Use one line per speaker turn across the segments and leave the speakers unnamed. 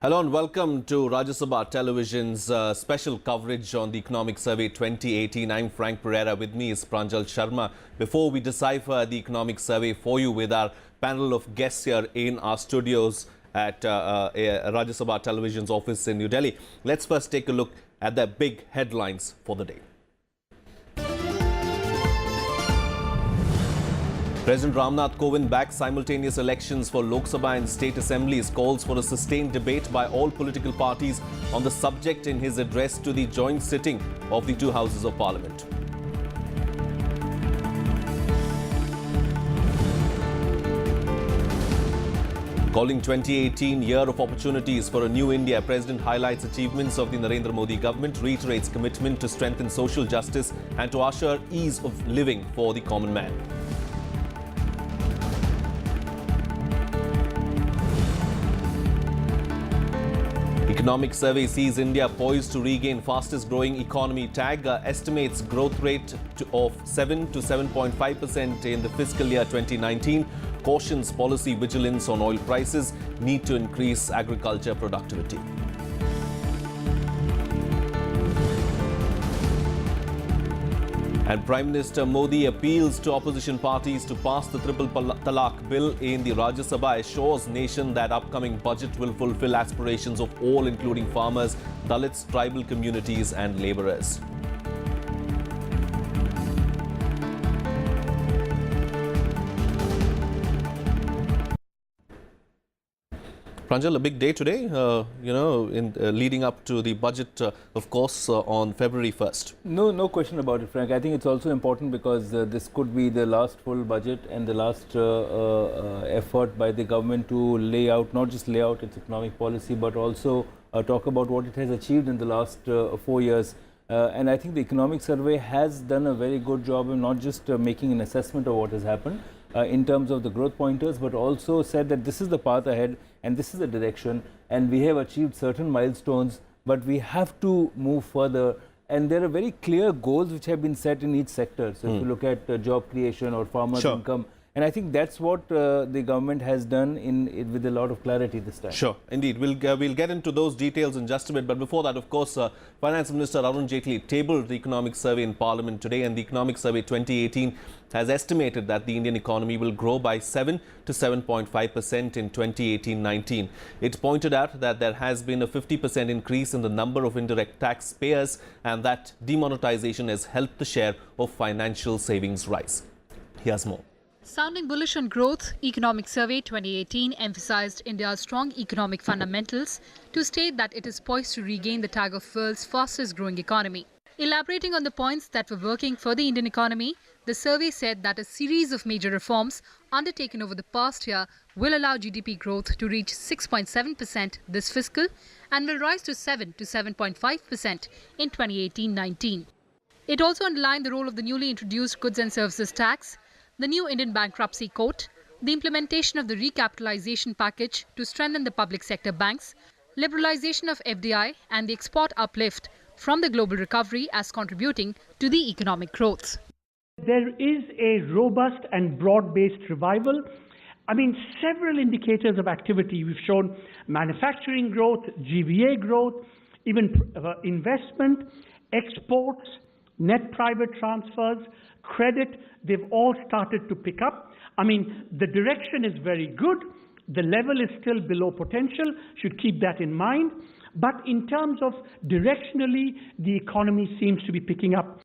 Hello and welcome to Rajya Sabha Television's special coverage on the Economic Survey 2018. I'm Frank Pereira. With me is Pranjal Sharma. Before we decipher the Economic Survey for you with our panel of guests here in our studios at Rajya Sabha Television's office in New Delhi, let's first take a look at the big headlines for the day. President Ramnath Kovind backs simultaneous elections for Lok Sabha and state assemblies, calls for a sustained debate by all political parties on the subject in his address to the joint sitting of the two houses of parliament. Calling 2018 year of opportunities for a new India, President highlights achievements of the Narendra Modi government, reiterates commitment to strengthen social justice and to usher ease of living for the common man. Economic survey sees India poised to regain fastest growing economy tag, estimates growth rate of 7 to 7.5% in the fiscal year 2019, cautions policy vigilance on oil prices, need to increase agriculture productivity. And Prime Minister Modi appeals to opposition parties to pass the triple talaq bill in the Rajya Sabha, assures nation that upcoming budget will fulfill aspirations of all, including farmers, Dalits, tribal communities and labourers. Pranjal, a big day today, leading up to the budget, of course, on February 1st.
No question about it, Frank. I think it's also important because this could be the last full budget and the last effort by the government to not just lay out its economic policy, but also talk about what it has achieved in the last 4 years. And I think the economic survey has done a very good job of not just making an assessment of what has happened in terms of the growth pointers, but also said that this is the path ahead and this is the direction, and we have achieved certain milestones, but we have to move further. And there are very clear goals which have been set in each sector. So if you look at job creation or farmers' income, and I think that's what the government has done with a lot of clarity this time.
Sure, indeed. We'll get into those details in just a bit. But before that, of course, Finance Minister Arun Jaitley tabled the economic survey in Parliament today, and the economic survey 2018 has estimated that the Indian economy will grow by 7 to 7.5% in 2018-19. It pointed out that there has been a 50% increase in the number of indirect taxpayers and that demonetization has helped the share of financial savings rise. Here's more.
Sounding bullish on growth, Economic Survey 2018 emphasized India's strong economic fundamentals to state that it is poised to regain the tag of world's fastest growing economy. Elaborating on the points that were working for the Indian economy, the survey said that a series of major reforms undertaken over the past year will allow GDP growth to reach 6.7% this fiscal and will rise to 7 to 7.5% in 2018-19. It also underlined the role of the newly introduced goods and services tax, the new Indian bankruptcy court, the implementation of the recapitalization package to strengthen the public sector banks, liberalization of FDI and the export uplift from the global recovery as contributing to the economic growth.
There is a robust and broad-based revival. Several indicators of activity. We've shown manufacturing growth, GVA growth, even investment, exports, net private transfers, credit, they've all started to pick up. The direction is very good. The level is still below potential, should keep that in mind. But in terms of directionally, the economy seems to be picking up.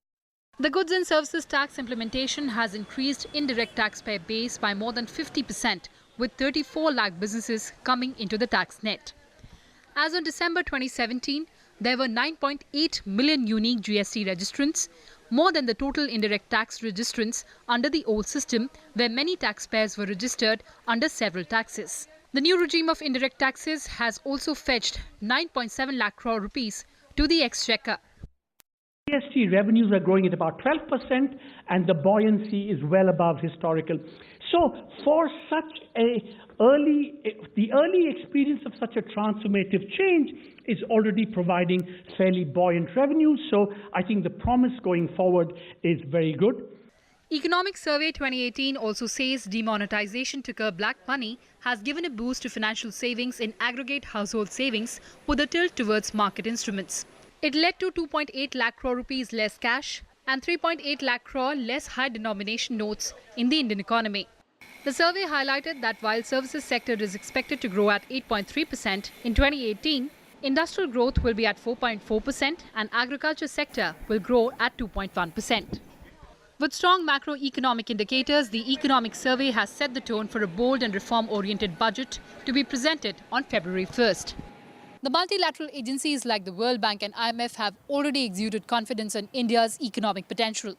The goods and services tax implementation has increased indirect taxpayer base by more than 50%, with 34 lakh businesses coming into the tax net. As on December 2017, there were 9.8 million unique GST registrants, more than the total indirect tax registrants under the old system, where many taxpayers were registered under several taxes. The new regime of indirect taxes has also fetched 9.7 lakh crore rupees to the exchequer.
GST revenues are growing at about 12% and the buoyancy is well above historical. So for the early experience of such a transformative change is already providing fairly buoyant revenues. So I think the promise going forward is very good.
Economic Survey 2018 also says demonetization to curb black money has given a boost to financial savings in aggregate household savings with a tilt towards market instruments. It led to 2.8 lakh crore rupees less cash and 3.8 lakh crore less high denomination notes in the Indian economy. The survey highlighted that while services sector is expected to grow at 8.3% in 2018, industrial growth will be at 4.4% and agriculture sector will grow at 2.1%. With strong macroeconomic indicators, the Economic Survey has set the tone for a bold and reform-oriented budget to be presented on February 1st. The multilateral agencies like the World Bank and IMF have already exuded confidence in India's economic potential.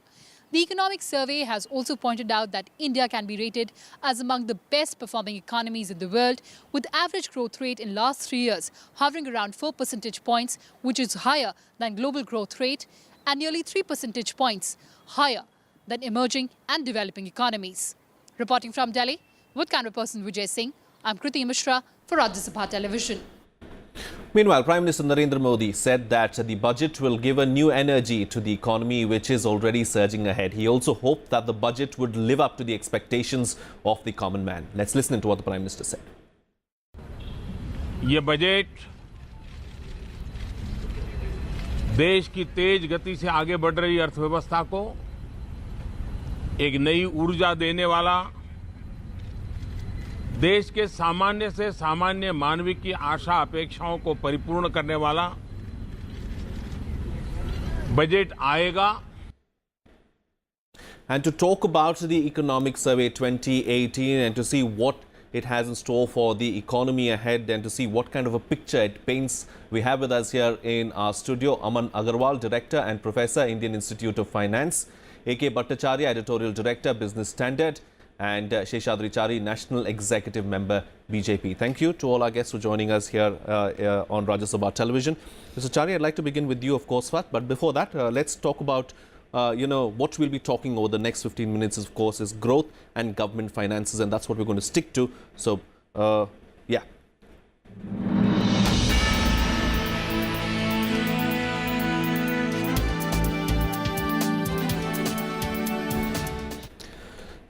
The Economic Survey has also pointed out that India can be rated as among the best performing economies in the world, with average growth rate in last 3 years hovering around 4 percentage points, which is higher than global growth rate and nearly 3 percentage points higher than emerging and developing economies. Reporting from Delhi, with camera person Vijay Singh, I'm Kriti Mishra for Rajya Sabha Television.
Meanwhile, Prime Minister Narendra Modi said that the budget will give a new energy to the economy, which is already surging ahead. He also hoped that the budget would live up to the expectations of the common man. Let's listen to what the Prime Minister said.
ये budget देश की तेज गति से आगे बढ़ रही अर्थव्यवस्था को एक नई ऊर्जा देने वाला, देश के सामान्य से सामान्य मानवी की आशा अपेक्षाओं को परिपूर्ण करने वाला बजट आएगा.
And to talk about the Economic Survey 2018 and to see what it has in store for the economy ahead and to see what kind of a picture it paints, we have with us here in our studio Aman Agarwal, Director and Professor, Indian Institute of Finance, A.K. Bhattacharya, Editorial Director, Business Standard, and Seshadri Chari, National Executive Member, BJP. Thank you to all our guests for joining us here on Rajya Sabha Television. Mr. Chari, I'd like to begin with you, of course, but before that, let's talk about what we'll be talking over the next 15 minutes, of course, is growth and government finances, and that's what we're going to stick to. So, yeah.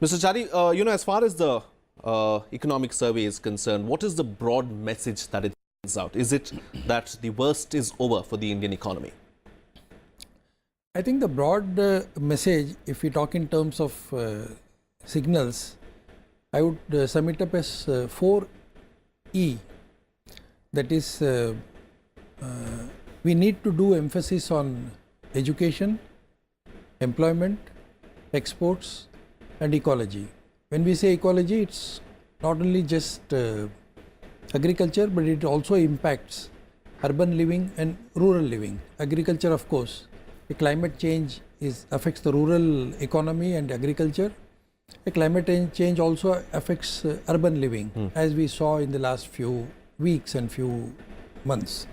Mr. Chari, as far as the economic survey is concerned, what is the broad message that it sends out? Is it that the worst is over for the Indian economy?
I think the broad message, if we talk in terms of signals, I would sum it up as 4E. That is, we need to do emphasis on education, employment, exports, and ecology. When we say ecology, it's not only just agriculture, but it also impacts urban living and rural living. Agriculture, of course, the climate change affects the rural economy and agriculture. The climate change also affects urban living, as we saw in the last few weeks and few months.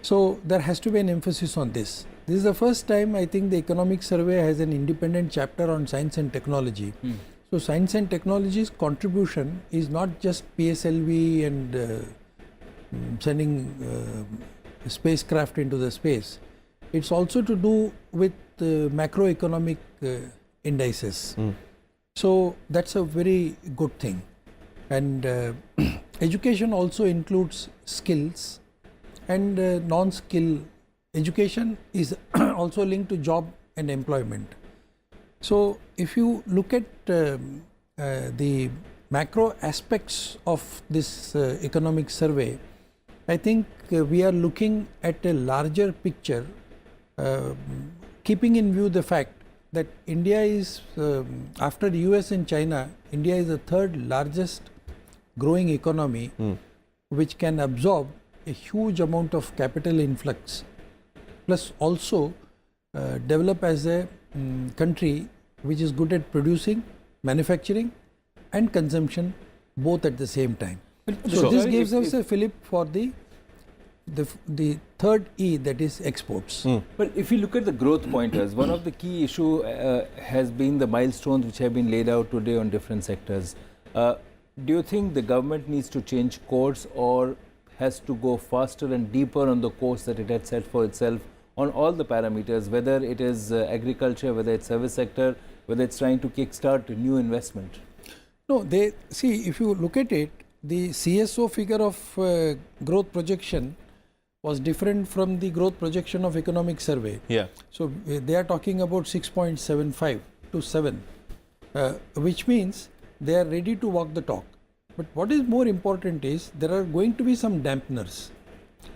So there has to be an emphasis on this. This is the first time I think the Economic Survey has an independent chapter on science and technology. So science and technology's contribution is not just PSLV and sending spacecraft into the space. It's also to do with macroeconomic indices. So that's a very good thing. And education also includes skills and non-skill. Education is also linked to job and employment. So if you look at the macro aspects of this economic survey, I think we are looking at a larger picture, keeping in view the fact that India is, after the US and China, India is the third largest growing economy, which can absorb a huge amount of capital influx, plus also develop as a country which is good at producing, manufacturing and consumption both at the same time. So this gives us a fillip for the third E, that is exports.
But if you look at the growth pointers, one of the key issue has been the milestones which have been laid out today on different sectors. Do you think the government needs to change course or has to go faster and deeper on the course that it had set for itself on all the parameters, whether it is agriculture, whether it's service sector, whether it's trying to kickstart new investment.
No, they see, if you look at it, the CSO figure of growth projection was different from the growth projection of economic survey.
Yeah.
So they are talking about 6.75 to 7, which means they are ready to walk the talk. But what is more important is there are going to be some dampeners.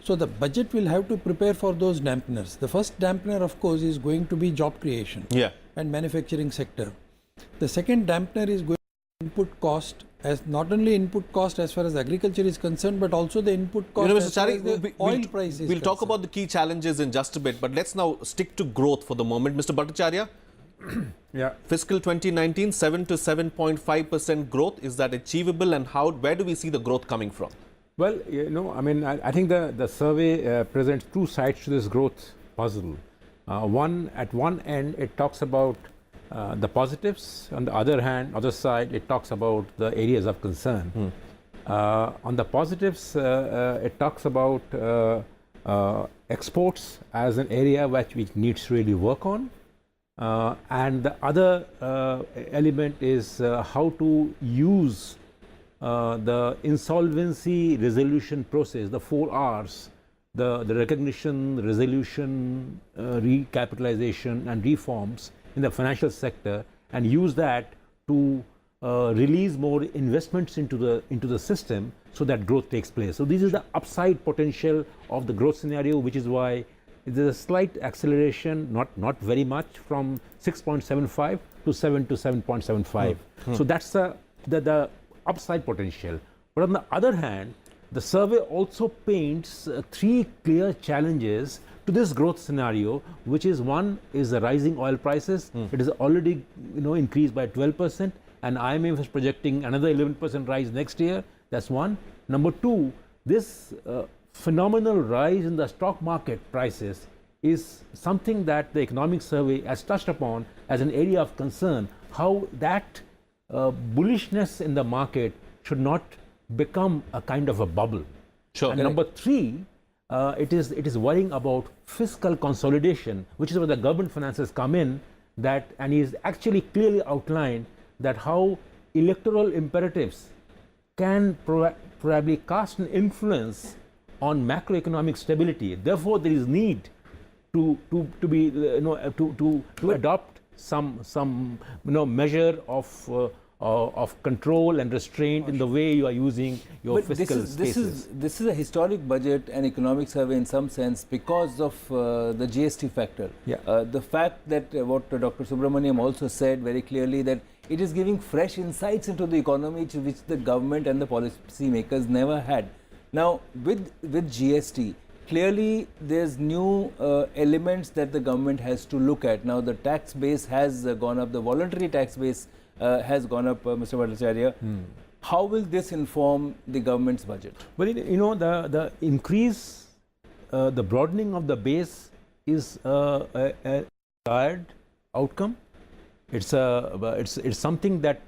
So the budget will have to prepare for those dampeners. The first dampener, of course, is going to be job creation and manufacturing sector. The second dampener is going to be input cost, as not only input cost as far as agriculture is concerned, but also the input cost
Mr.
as far as
Chari,
the oil price is
we'll talk
concerned.
about the key challenges in just a bit, but let's now stick to growth for the moment. Mr. Bhattacharya,
Yeah.
fiscal 2019, 7 to 7.5% growth. Is that achievable, and where do we see the growth coming from?
Well, I mean, I think the survey presents two sides to this growth puzzle. At one end, it talks about the positives. On the other side, it talks about the areas of concern. On the positives, it talks about exports as an area which needs to really work on. And the other element is how to use the insolvency resolution process, the 4 R's, the recognition, resolution, recapitalization and reforms in the financial sector, and use that to release more investments into the system so that growth takes place. So this is the upside potential of the growth scenario, which is why there is a slight acceleration, not very much, from 6.75 to 7 to 7.75. So that's the upside potential. But on the other hand, the survey also paints 3 clear challenges to this growth scenario, which is: one is the rising oil prices. It is already increased by 12%, and IMF is projecting another 11% rise next year. That's one. Number 2, this phenomenal rise in the stock market prices is something that the economic survey has touched upon as an area of concern, how that bullishness in the market should not become a kind of a bubble.
Sure.
And number 3, it is worrying about fiscal consolidation, which is where the government finances come in, and is actually clearly outlined that how electoral imperatives can probably cast an influence on macroeconomic stability. Therefore, there is need to adopt some measure of control and restraint in the way you are using your fiscal spaces.
This is a historic budget and economic survey in some sense because of the GST factor. The fact that what Dr. Subramaniam also said very clearly, that it is giving fresh insights into the economy which the government and the policy makers never had. Now, with GST, clearly there's new elements that the government has to look at. Now, the tax base has gone up, the voluntary tax base has gone up, Mr. Bhattacharya. How will this inform the government's budget?
Well, the increase, the broadening of the base is a desired outcome. It's something that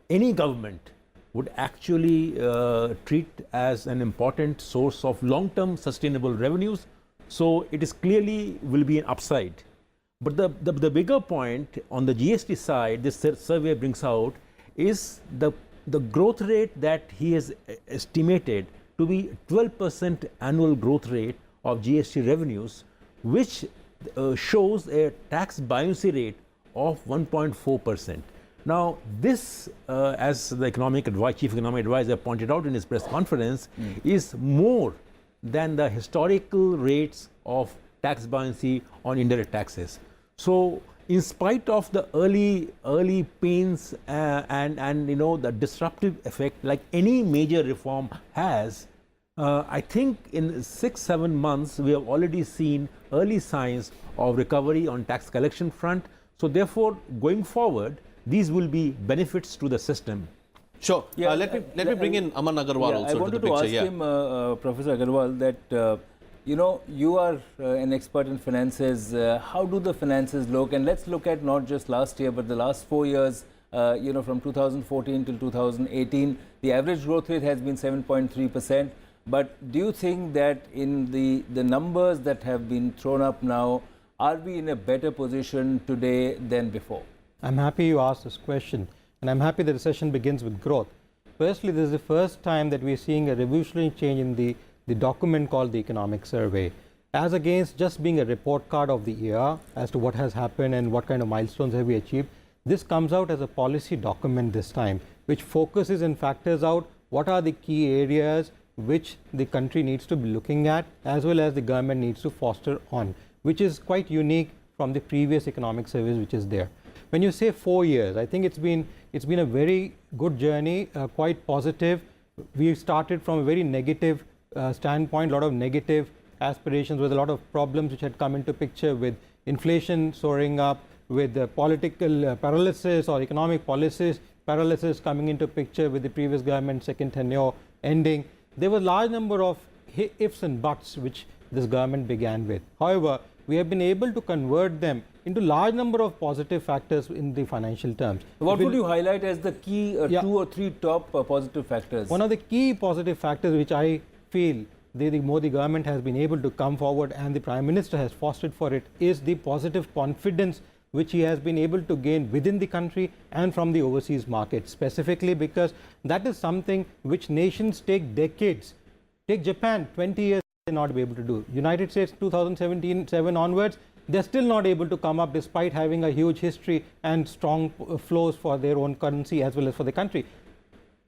any government would actually treat as an important source of long-term sustainable revenues. So it is clearly will be an upside. But the bigger point on the GST side, this survey brings out, is the growth rate that he has estimated to be 12% annual growth rate of GST revenues, which shows a tax buoyancy rate of 1.4%. Now, this, as the chief economic advisor pointed out in his press conference, is more than the historical rates of tax buoyancy on indirect taxes. So, in spite of the early pains and the disruptive effect like any major reform has, I think in 6-7 months we have already seen early signs of recovery on tax collection front. So, therefore, going forward, these will be benefits to the system.
Sure. Let me bring in Aman Agarwal also
I wanted
to the picture.
to ask him, Professor Agarwal, that you are an expert in finances. How do the finances look? And let's look at not just last year, but the last 4 years. From 2014 till 2018, the average growth rate has been 7.3%. But do you think that in the numbers that have been thrown up now, are we in a better position today than before?
I'm happy you asked this question, and I'm happy the recession begins with growth. Firstly, this is the first time that we're seeing a revolutionary change in the document called the Economic Survey. As against just being a report card of the year as to what has happened and what kind of milestones have we achieved, this comes out as a policy document this time, which focuses and factors out what are the key areas which the country needs to be looking at, as well as the government needs to foster on, which is quite unique from the previous economic surveys which is there. When you say 4 years, I think it's been a very good journey, quite positive. We started from a very negative standpoint, a lot of negative aspirations with a lot of problems which had come into picture, with inflation soaring up, with political paralysis or economic policies paralysis coming into picture with the previous government second tenure ending. There were a large number of ifs and buts which this government began with. However, we have been able to convert them into large number of positive factors in the financial terms.
What would you highlight as the key 2 or 3 top positive factors?
One of the key positive factors which I feel the Modi government has been able to come forward and the Prime Minister has fostered for it is the positive confidence which he has been able to gain within the country and from the overseas market, specifically because that is something which nations take decades. Take Japan, 20 years they not be able to do. United States 2017-7 onwards, they're still not able to come up despite having a huge history and strong flows for their own currency as well as for the country.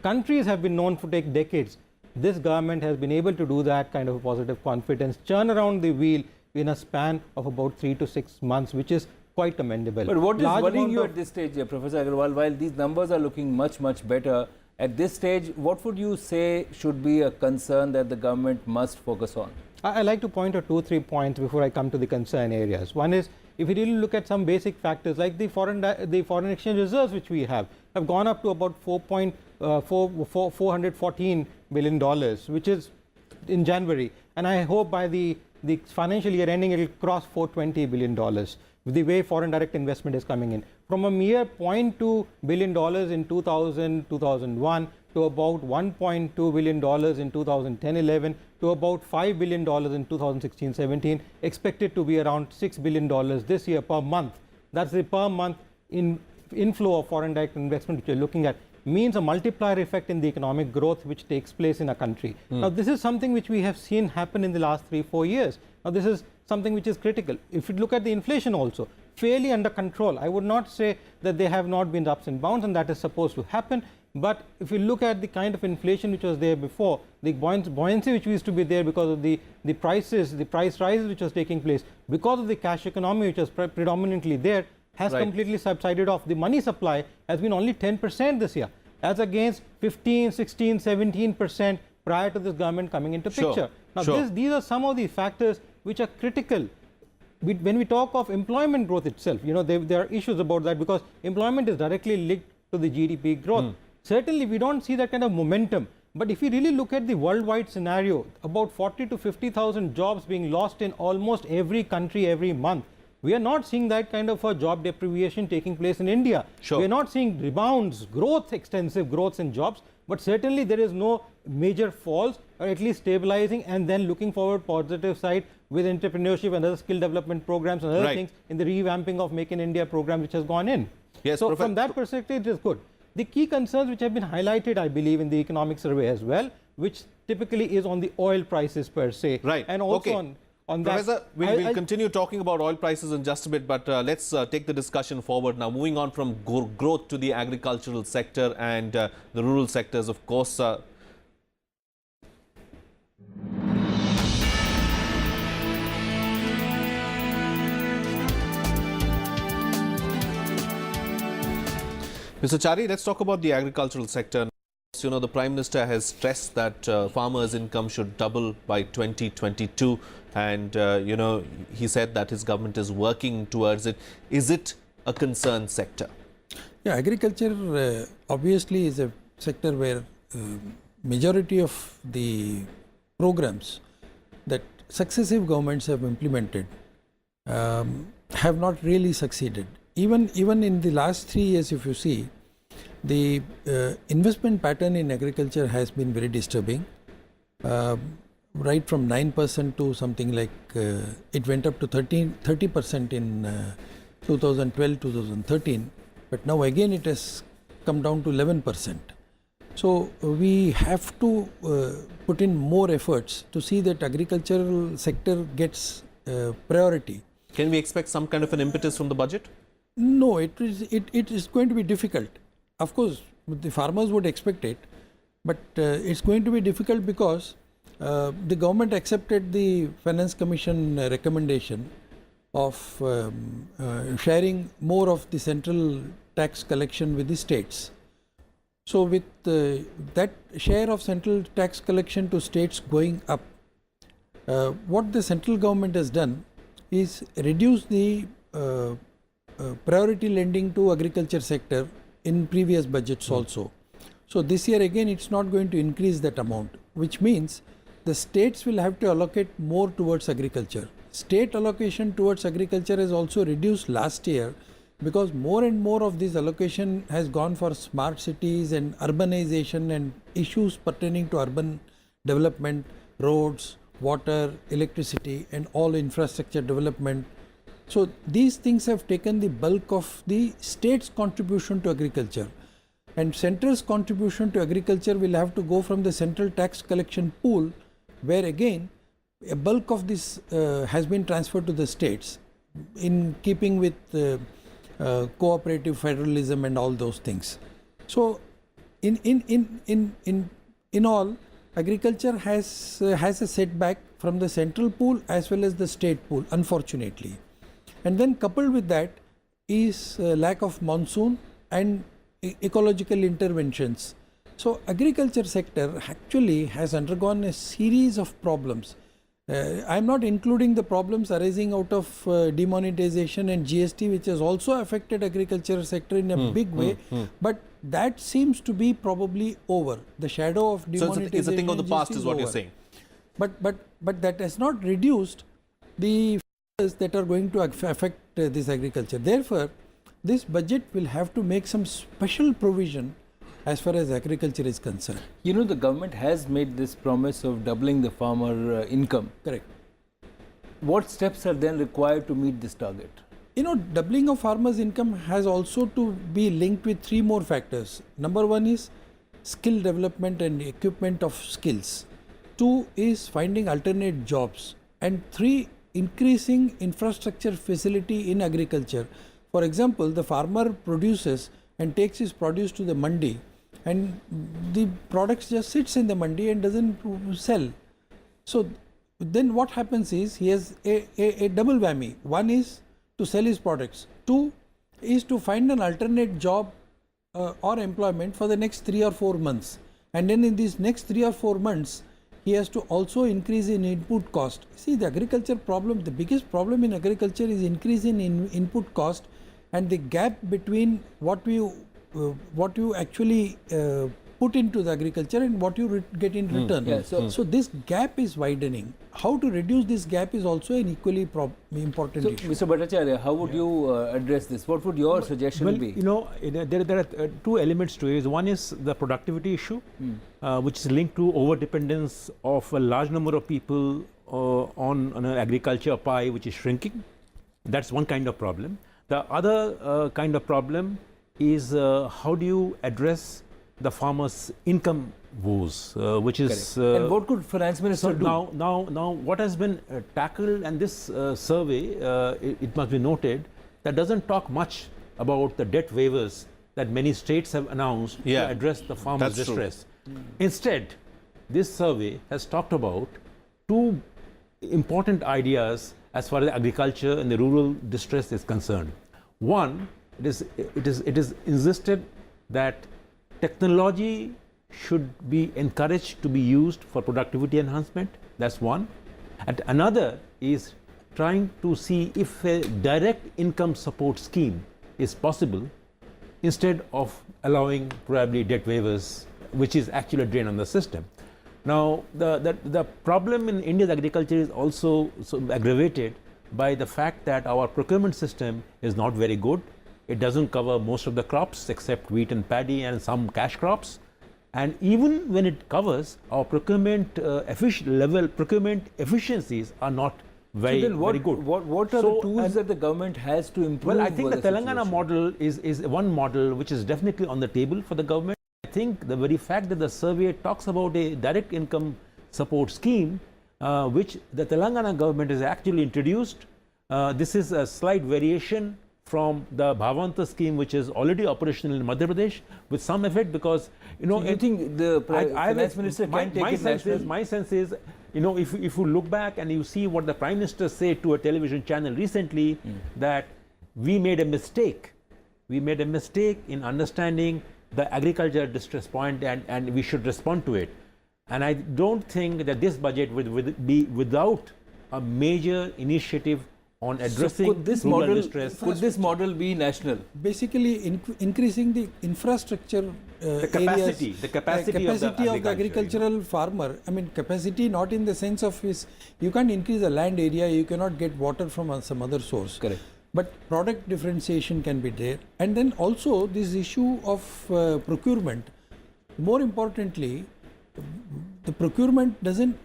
Countries have been known to take decades. This government has been able to do that kind of positive confidence, turn around the wheel in a span of about 3 to 6 months, which is quite commendable.
But what is worrying you at this stage, Professor Agarwal, while these numbers are looking much better, at this stage, what would you say should be a concern that the government must focus on?
I like to point out 2 or 3 points before I come to the concern areas. One is, if you really look at some basic factors like the foreign exchange reserves which we have gone up to about $414 billion, which is in January, and I hope by the financial year ending it will cross $420 billion with the way foreign direct investment is coming in. From a mere $0.2 billion in 2000-2001 to about $1.2 billion in 2010-11 to about $5 billion in 2016-17, expected to be around $6 billion this year per month. That's the per month inflow of foreign direct investment which you're looking at, means a multiplier effect in the economic growth which takes place in a country. Now this is something which we have seen happen in the last 3-4 years. Now this is something which is critical. If you look at the inflation also, fairly under control. I would not say that there have not been ups and downs, and that is supposed to happen. But if you look at the kind of inflation which was there before, the buoyancy which used to be there because of the price rises which was taking place, because of the cash economy which was predominantly there, has completely subsided off. The money supply has been only 10% this year, as against 15, 16, 17% prior to this government coming into picture. Now, these are some of the factors which are critical. When we talk of employment growth itself, there are issues about that because employment is directly linked to the GDP growth. Certainly, we don't see that kind of momentum. But if you really look at the worldwide scenario, about 40 to 50,000 jobs being lost in almost every country every month. We are not seeing that kind of a job deprivation taking place in India. We are not seeing rebounds, extensive growths in jobs, but certainly there is no major falls, or at least stabilizing and then looking forward positive side with entrepreneurship and other skill development programs and other things in the revamping of Make in India program which has gone in.
Yes,
so from that perspective, it is good. The key concerns which have been highlighted, I believe, in the economic survey as well, which typically is on the oil prices per se.
And
also on
Professor,
that,
we'll continue talking about oil prices in just a bit, but let's take the discussion forward now. Moving on from growth to the agricultural sector and the rural sectors, of course. Mr. Chari, let's talk about the agricultural sector. The Prime Minister has stressed that farmers' income should double by 2022 and, he said that his government is working towards it. Is it a concerned sector?
Yeah, agriculture obviously is a sector where majority of the programs that successive governments have implemented have not really succeeded. Even in the last 3 years, if you see, the investment pattern in agriculture has been very disturbing. Right from 9% to something like it went up to 30% in 2012-2013, but now again it has come down to 11%. So we have to put in more efforts to see that agricultural sector gets priority.
Can we expect some kind of an impetus from the budget?
No, it is going to be difficult. Of course, the farmers would expect it, but it's going to be difficult because the government accepted the Finance Commission recommendation of sharing more of the central tax collection with the states. So with that share of central tax collection to states going up, what the central government has done is reduce the priority lending to agriculture sector in previous budgets also. So this year again it's not going to increase that amount, which means the states will have to allocate more towards agriculture. State allocation towards agriculture has also reduced last year because more and more of this allocation has gone for smart cities and urbanization and issues pertaining to urban development, roads, water, electricity and all infrastructure development. So these things have taken the bulk of the state's contribution to agriculture, and central's contribution to agriculture will have to go from the central tax collection pool, where again a bulk of this has been transferred to the states in keeping with cooperative federalism and all those things. So in all, agriculture has a setback from the central pool as well as the state pool, unfortunately. And then coupled with that is lack of monsoon and ecological interventions. So agriculture sector actually has undergone a series of problems. I am not including the problems arising out of demonetization and GST, which has also affected agriculture sector in a big way, but that seems to be probably over. The shadow of demonetization
so it's a thing of the past is what you're saying.
But that has not reduced the factors that are going to affect this agriculture. Therefore, this budget will have to make some special provision as far as agriculture is concerned.
You know, the government has made this promise of doubling the farmer income.
Correct.
What steps are then required to meet this target?
You know, doubling of farmers' income has also to be linked with three more factors. Number one is skill development and equipment of skills. Two is finding alternate jobs. And three, increasing infrastructure facility in agriculture. For example, the farmer produces and takes his produce to the mandi, and the products just sits in the mandi and doesn't sell. So then what happens is he has a double whammy. One is to sell his products. Two is to find an alternate job or employment for the next 3 or 4 months. And then in these next 3 or 4 months, he has to also increase in input cost. See, the agriculture problem, the biggest problem in agriculture is increase in input cost, and the gap between what you actually put into the agriculture and what you get in return.
Yeah,
so this gap is widening. How to reduce this gap is also an equally important issue.
Mr. Bhattacharya, how would you address this? What would your suggestion be?
You know, there are two elements to it. One is the productivity issue, which is linked to over-dependence of a large number of people on an agriculture pie, which is shrinking. That's one kind of problem. The other kind of problem is how do you address the farmers' income woes, which is...
and what could Finance Minister do?
Now what has been tackled, and this survey, it must be noted, that doesn't talk much about the debt waivers that many states have announced to address the farmers' distress. Instead, this survey has talked about two important ideas as far as agriculture and the rural distress is concerned. One, it is insisted that technology should be encouraged to be used for productivity enhancement. That's one. And another is trying to see if a direct income support scheme is possible instead of allowing probably debt waivers, which is actually a drain on the system. Now, the problem in India's agriculture is also aggravated by the fact that our procurement system is not very good. It doesn't cover most of the crops except wheat and paddy and some cash crops. And even when it covers, our procurement efficiencies are not very,
so then
very good.
What are the tools that the government has to improve?
Well, I think the Telangana
situation?
model is one model which is definitely on the table for the government. I think the very fact that the survey talks about a direct income support scheme, which the Telangana government has actually introduced. This is a slight variation from the Bhavanta scheme, which is already operational in Madhya Pradesh, with some effect, because
So you think the finance minister can take it national?
My sense is, if you look back and you see what the Prime Minister said to a television channel recently, that we made a mistake. We made a mistake in understanding the agriculture distress point, and we should respond to it. And I don't think that this budget would be without a major initiative on addressing
could this
rural
model
distress.
could this model be national?
Basically, increasing the infrastructure
The capacity,
areas,
the capacity
of the agricultural farmer. I mean, capacity not in the sense of you can't increase the land area, you cannot get water from some other source.
Correct.
But product differentiation can be there. And then also this issue of procurement. More importantly, the procurement doesn't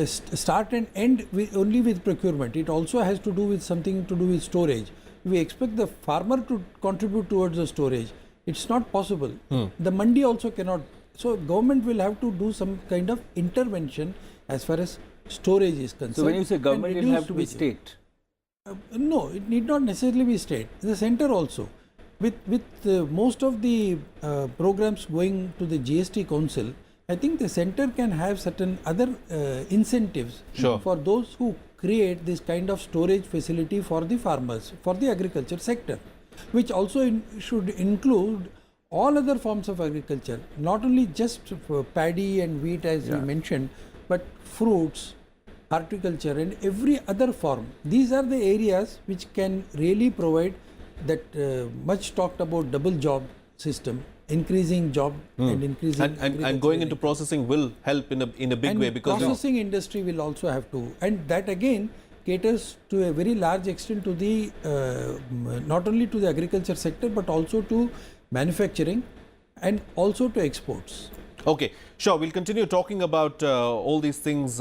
start and end only with procurement. It also has to do with something to do with storage. We expect the farmer to contribute towards the storage. It's not possible. The mandi also cannot. So government will have to do some kind of intervention as far as storage is concerned.
So when you say government, it will have to be state.
No, it need not necessarily be state. The center also. With most of the programs going to the GST Council, I think the center can have certain other incentives for those who create this kind of storage facility for the farmers, for the agriculture sector, which also should include all other forms of agriculture, not only just paddy and wheat as we mentioned, but fruits, horticulture and every other form. These are the areas which can really provide that much talked about double job system, increasing job and increasing
and going into processing will help in a big way, because
processing industry will also have to, and that again caters to a very large extent to the not only to the agriculture sector but also to manufacturing and also to exports.
Okay, sure. We'll continue talking about all these things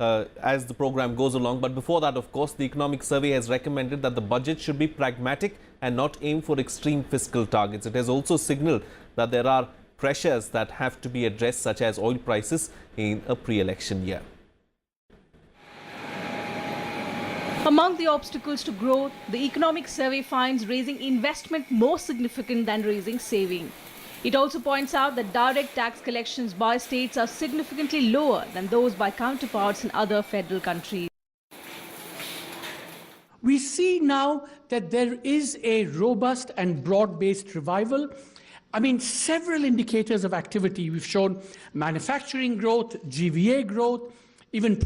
as the program goes along. But before that, of course, the Economic Survey has recommended that the budget should be pragmatic and not aim for extreme fiscal targets. It has also signaled that there are pressures that have to be addressed, such as oil prices in a pre-election year.
Among the obstacles to growth, the Economic Survey finds raising investment more significant than raising saving. It also points out that direct tax collections by states are significantly lower than those by counterparts in other federal countries.
We see now that there is a robust and broad-based revival. I mean, several indicators of activity. We've shown manufacturing growth, GVA growth, even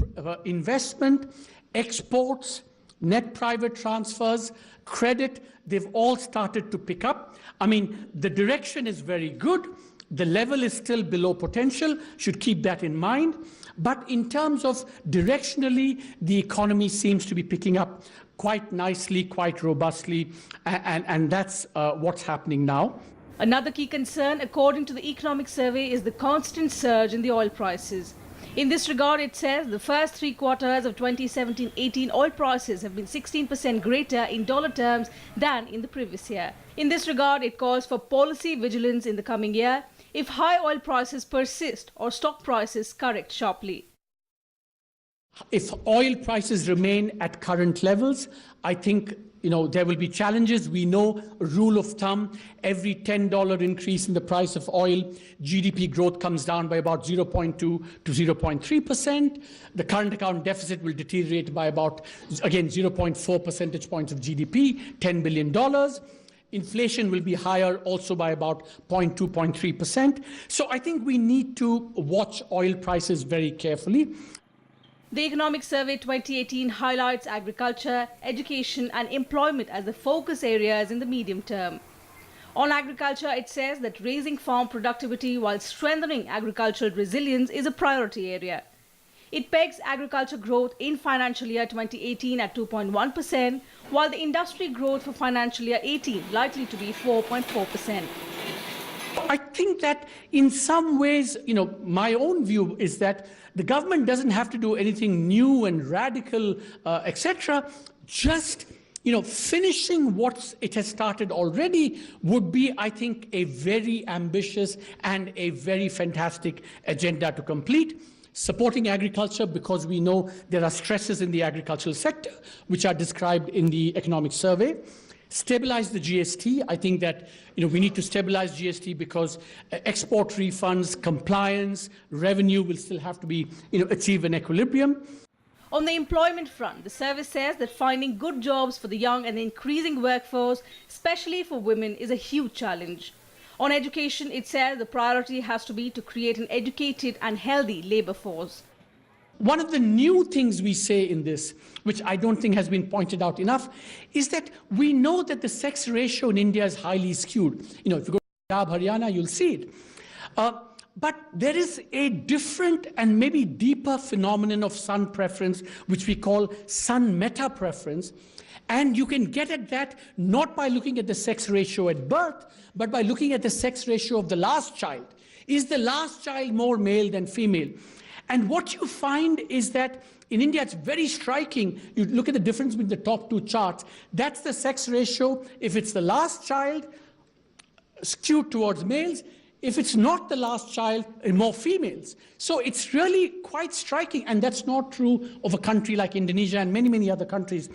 investment, exports, net private transfers, credit. They've all started to pick up. I mean, the direction is very good. The level is still below potential, should keep that in mind. But in terms of directionally, the economy seems to be picking up quite nicely, quite robustly, and that's what's happening now.
Another key concern, according to the Economic Survey, is the constant surge in the oil prices. In this regard, it says the first 3 quarters of 2017-18 oil prices have been 16% greater in dollar terms than in the previous year. In this regard, it calls for policy vigilance in the coming year if high oil prices persist or stock prices correct sharply.
If oil prices remain at current levels, I think there will be challenges. We know a rule of thumb, every $10 increase in the price of oil, GDP growth comes down by about 0.2 to 0.3%. The current account deficit will deteriorate by about, again, 0.4 percentage points of GDP, $10 billion. Inflation will be higher also by about 0.2, 0.3%. So I think we need to watch oil prices very carefully.
The Economic Survey 2018 highlights agriculture, education and employment as the focus areas in the medium term. On agriculture, it says that raising farm productivity while strengthening agricultural resilience is a priority area. It pegs agriculture growth in financial year 2018 at 2.1%, while the industry growth for financial year 18 likely to be 4.4%.
I think that in some ways, my own view is that the government doesn't have to do anything new and radical, etc. Just, finishing what it has started already would be, I think, a very ambitious and a very fantastic agenda to complete. Supporting agriculture, because we know there are stresses in the agricultural sector, which are described in the economic survey. Stabilize the GST. I think that we need to stabilize GST because export refunds, compliance, revenue will still have to be achieve an equilibrium.
On the employment front, the service says that finding good jobs for the young and the increasing workforce, especially for women, is a huge challenge. On education, it says the priority has to be to create an educated and healthy labour force.
One of the new things we say in this, which I don't think has been pointed out enough, is that we know that the sex ratio in India is highly skewed. If you go to Punjab, Haryana, you'll see it. But there is a different and maybe deeper phenomenon of son preference, which we call son meta preference. And you can get at that not by looking at the sex ratio at birth, but by looking at the sex ratio of the last child. Is the last child more male than female? And what you find is that in India, it's very striking. You look at the difference between the top two charts. That's the sex ratio. If it's the last child, skewed towards males. If it's not the last child, more females. So it's really quite striking, and that's not true of a country like Indonesia and many, many other countries.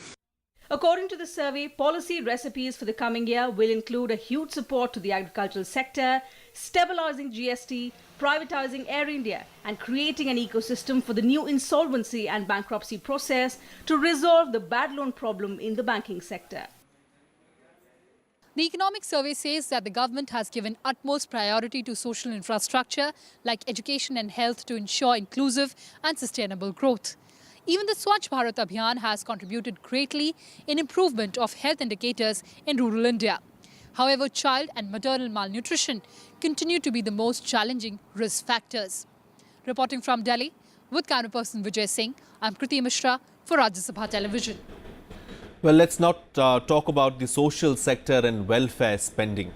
According to the survey, policy recipes for the coming year will include a huge support to the agricultural sector, stabilizing GST, privatizing Air India, and creating an ecosystem for the new insolvency and bankruptcy process to resolve the bad loan problem in the banking sector.
The economic survey says that the government has given utmost priority to social infrastructure like education and health to ensure inclusive and sustainable growth. Even the Swachh Bharat Abhiyan has contributed greatly in improvement of health indicators in rural India. However, child and maternal malnutrition continue to be the most challenging risk factors. Reporting from Delhi with camera person Vijay Singh, I'm Kriti Mishra for Rajya Sabha Television.
Well, let's not talk about the social sector and welfare spending.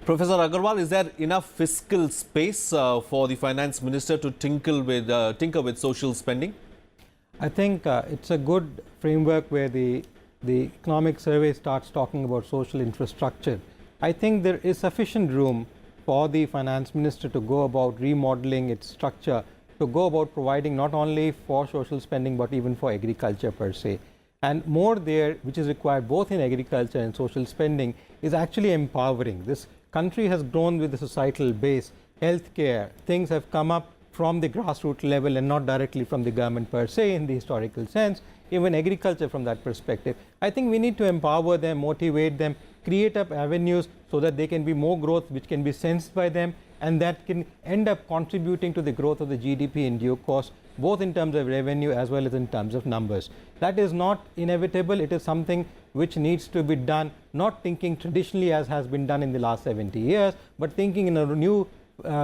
Professor Agarwal, is there enough fiscal space for the finance minister to tinker with social spending?
I think it's a good framework where the economic survey starts talking about social infrastructure. I think there is sufficient room for the finance minister to go about remodeling its structure, to go about providing not only for social spending but even for agriculture per se. And more there, which is required both in agriculture and social spending, is actually empowering. This country has grown with the societal base. Healthcare, things have come up from the grassroots level and not directly from the government per se in the historical sense. Even agriculture from that perspective. I think we need to empower them, motivate them, create up avenues so that they can be more growth which can be sensed by them, and that can end up contributing to the growth of the GDP in due course, both in terms of revenue as well as in terms of numbers. That is not inevitable. It is something which needs to be done, not thinking traditionally as has been done in the last 70 years, but thinking in a new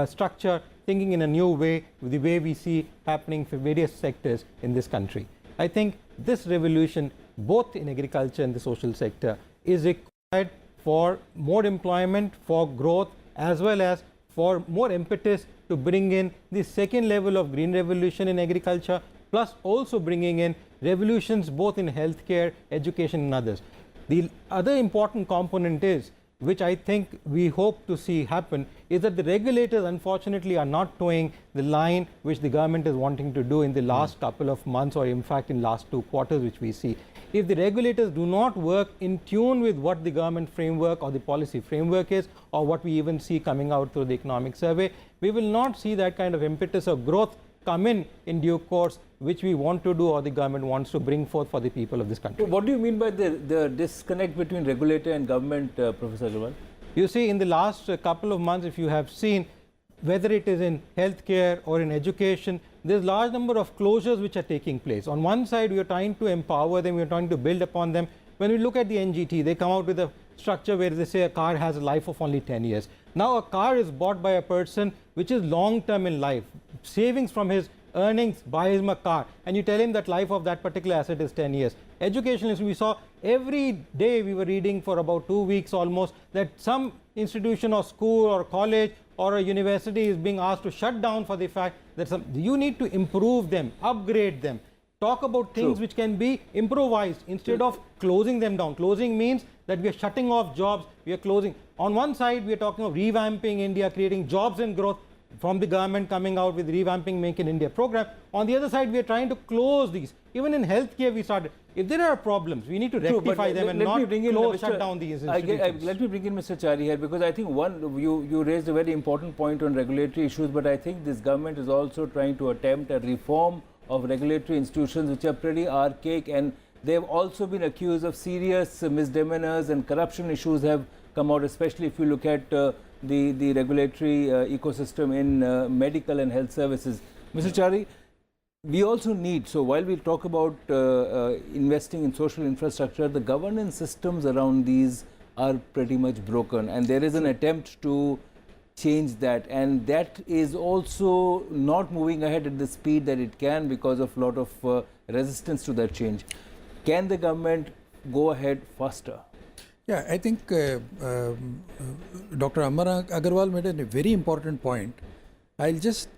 structure, thinking in a new way, the way we see happening for various sectors in this country. I think this revolution, both in agriculture and the social sector, is required for more employment, for growth, as well as for more impetus to bring in the second level of green revolution in agriculture, plus also bringing in revolutions both in healthcare, education and others. The other important component is, which I think we hope to see happen, is that the regulators unfortunately are not towing the line which the government is wanting to do in the last couple of months, or in fact in last 2 quarters which we see. If the regulators do not work in tune with what the government framework or the policy framework is, or what we even see coming out through the economic survey, we will not see that kind of impetus of growth come in due course, which we want to do or the government wants to bring forth for the people of this country.
What do you mean by the disconnect between regulator and government, Professor Agarwal?
You see, in the last couple of months, if you have seen, whether it is in healthcare or in education, there's a large number of closures which are taking place. On one side, we are trying to empower them, we are trying to build upon them. When we look at the NGT, they come out with a structure where they say a car has a life of only 10 years. Now a car is bought by a person which is long term in life. Savings from his earnings buy him a car, and you tell him that life of that particular asset is 10 years. Educationalists, we saw every day, we were reading for about 2 weeks almost, that some institution or school or college or a university is being asked to shut down for the fact that you need to improve them, upgrade them, talk about things which can be improvised instead of closing them down. Closing means that we are shutting off jobs, we are closing. On one side, we are talking of revamping India, creating jobs and growth from the government coming out with revamping Make in India program. On the other side, we are trying to close these. Even in healthcare, we started. If there are problems, we need to rectify them and not shut down these institutions.
Let me bring in Mr. Chari here, because I think you raised a very important point on regulatory issues, but I think this government is also trying to attempt a reform of regulatory institutions which are pretty archaic, and they have also been accused of serious misdemeanors, and corruption issues have come out, especially if you look at the regulatory ecosystem in medical and health services. Mr. Chari, we also need, so while we talk about investing in social infrastructure, the governance systems around these are pretty much broken, and there is an attempt to change that, and that is also not moving ahead at the speed that it can because of a lot of resistance to that change. Can the government go ahead faster?
Yeah, I think Dr. Aman Agarwal made a very important point. I'll just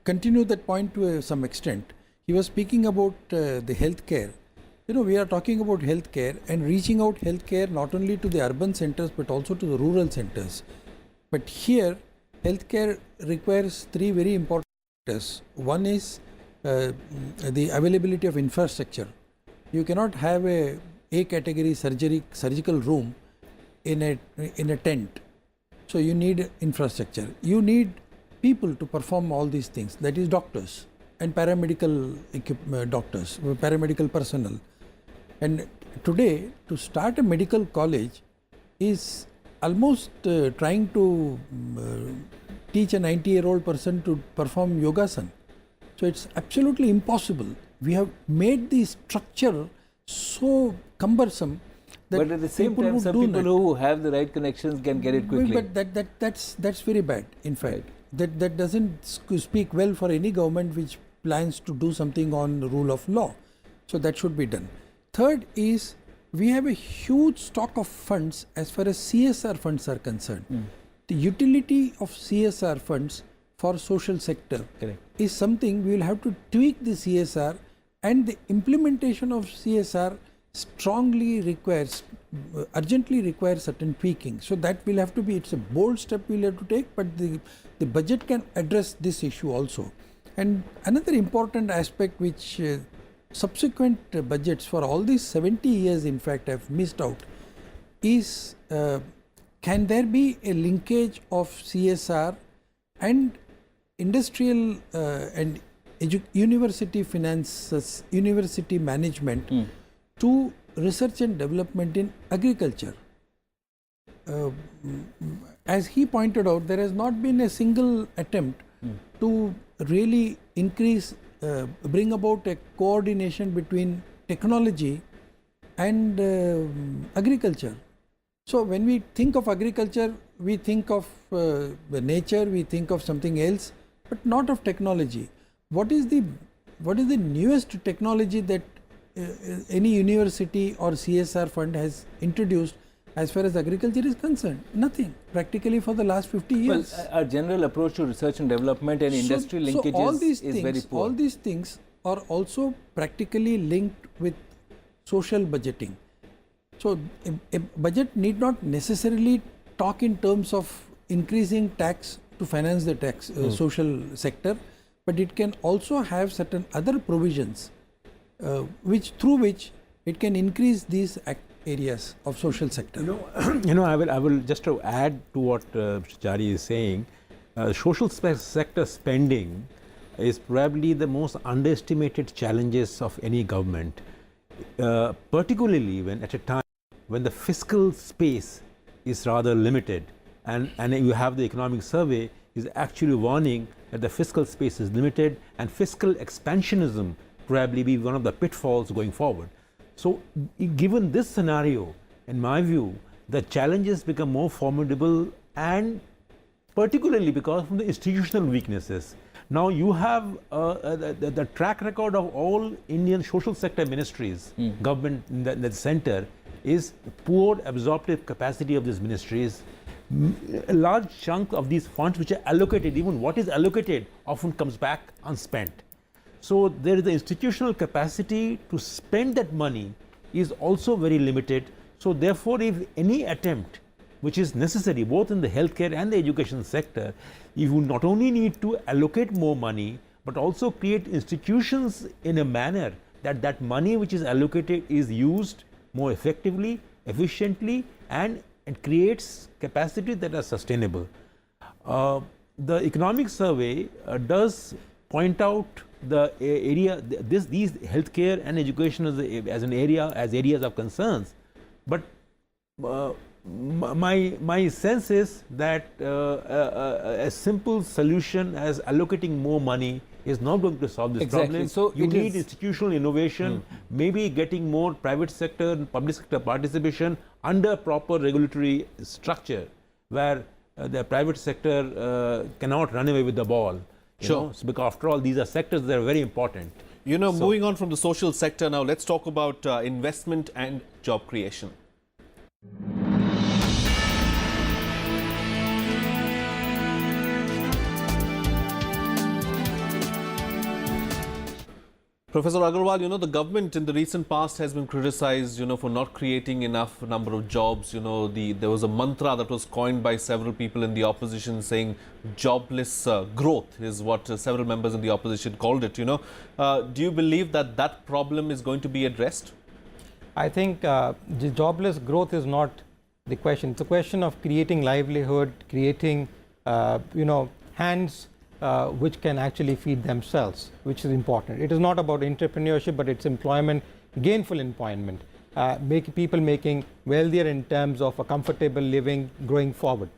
continue that point to some extent. He was speaking about the healthcare. You know, we are talking about healthcare and reaching out healthcare not only to the urban centers but also to the rural centers. But here, healthcare requires three very important factors. One is the availability of infrastructure. You cannot have a category surgical room in a tent. So you need infrastructure. You need people to perform all these things. That is doctors and paramedical doctors, paramedical personnel. And today, to start a medical college is almost trying to teach a 90-year-old person to perform yogasana. So it's absolutely impossible. We have made the structure so cumbersome that
but at the same time, some people who have the right connections can get it quickly.
But that's very bad. In fact, that doesn't speak well for any government which plans to do something on the rule of law. So that should be done. Third is, we have a huge stock of funds as far as CSR funds are concerned. The utility of CSR funds for social sector is something we will have to tweak the CSR, and the implementation of CSR strongly requires, urgently requires certain tweaking. So that will have to be, it's a bold step we will have to take, but the budget can address this issue also. And another important aspect which subsequent budgets for all these 70 years in fact have missed out is, can there be a linkage of CSR and industrial and university finances, university management to research and development in agriculture? As he pointed out, there has not been a single attempt to really increase, bring about a coordination between technology and agriculture. So when we think of agriculture, we think of the nature, we think of something else, but not of technology. What is the newest technology that any university or CSR fund has introduced as far as agriculture is concerned? Nothing, practically, for the last 50 years.
Well, our general approach to research and development and industry linkages is very poor.
All these things are also practically linked with social budgeting. So a budget need not necessarily talk in terms of increasing tax to finance the tax social sector, but it can also have certain other provisions through which it can increase these areas of social sector.
I will just to add to what Mr. Chari is saying. Social sector spending is probably the most underestimated challenges of any government, particularly when at a time when the fiscal space is rather limited, and you have the economic survey is actually warning that the fiscal space is limited, and fiscal expansionism probably be one of the pitfalls going forward. So given this scenario, in my view, the challenges become more formidable, and particularly because from the institutional weaknesses. Now you have the track record of all Indian social sector ministries, government in the center, is poor absorptive capacity of these ministries. A large chunk of these funds which are allocated, even what is allocated, often comes back unspent. So there is the institutional capacity to spend that money is also very limited. So therefore, if any attempt which is necessary both in the healthcare and the education sector, you not only need to allocate more money, but also create institutions in a manner that that money which is allocated is used more effectively, efficiently, and it creates capacity that are sustainable. The economic survey does point out the area, these healthcare and education as areas of concerns, but my sense is that a simple solution as allocating more money is not going to solve this problem.
So
you need institutional innovation, maybe getting more private sector and public sector participation under proper regulatory structure, where the private sector cannot run away with the ball. So because after all, these are sectors that are very important.
Moving on from the social sector now, let's talk about investment and job creation. Professor Agarwal, the government in the recent past has been criticized, for not creating enough number of jobs. There was a mantra that was coined by several people in the opposition saying jobless growth is what several members in the opposition called it. Do you believe that that problem is going to be addressed?
I think the jobless growth is not the question. It's a question of creating livelihood, creating, hands which can actually feed themselves, which is important. It is not about entrepreneurship, but it's employment, gainful employment, people making wealthier in terms of a comfortable living going forward.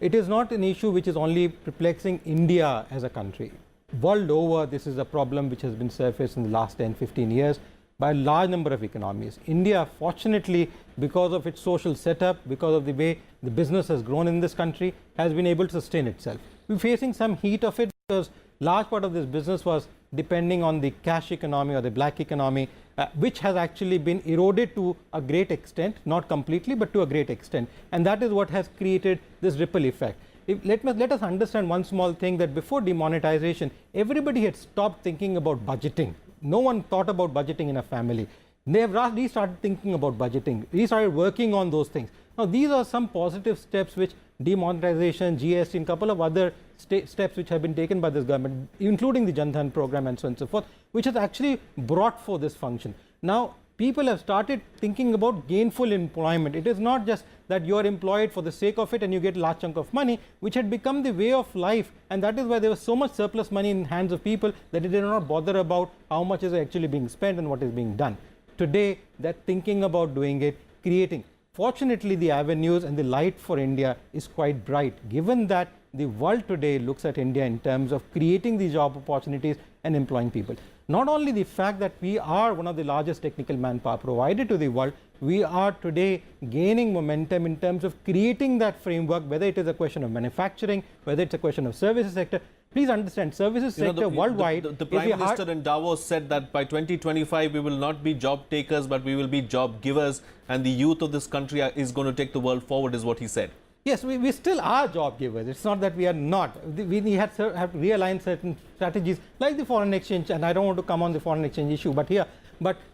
It is not an issue which is only perplexing India as a country. World over, this is a problem which has been surfaced in the last 10-15 years by a large number of economies. India, fortunately, because of its social setup, because of the way the business has grown in this country, has been able to sustain itself. We're facing some heat of it because large part of this business was depending on the cash economy or the black economy, which has actually been eroded to a great extent, not completely, but to a great extent. And that is what has created this ripple effect. Let us understand one small thing, that before demonetization, everybody had stopped thinking about budgeting. No one thought about budgeting in a family. They have restarted thinking about budgeting, restarted working on those things. Now, these are some positive steps which demonetization, GST, and a couple of other steps which have been taken by this government, including the Jan Dhan program and so on and so forth, which has actually brought for this function. Now, people have started thinking about gainful employment. It is not just that you are employed for the sake of it and you get a large chunk of money, which had become the way of life, and that is why there was so much surplus money in the hands of people that they did not bother about how much is actually being spent and what is being done. Today, they're thinking about doing it, creating. Fortunately, the avenues and the light for India is quite bright, given that the world today looks at India in terms of creating these job opportunities and employing people. Not only the fact that we are one of the largest technical manpower provided to the world, we are today gaining momentum in terms of creating that framework, whether it is a question of manufacturing, whether it's a question of services sector. Please understand, services sector worldwide.
The Prime Minister in Davos said that by 2025 we will not be job takers, but we will be job givers, and the youth of this country is going to take the world forward, is what he said.
Yes, we still are job givers. It's not that we are not. We have to realign certain strategies like the foreign exchange, and I don't want to come on the foreign exchange issue, but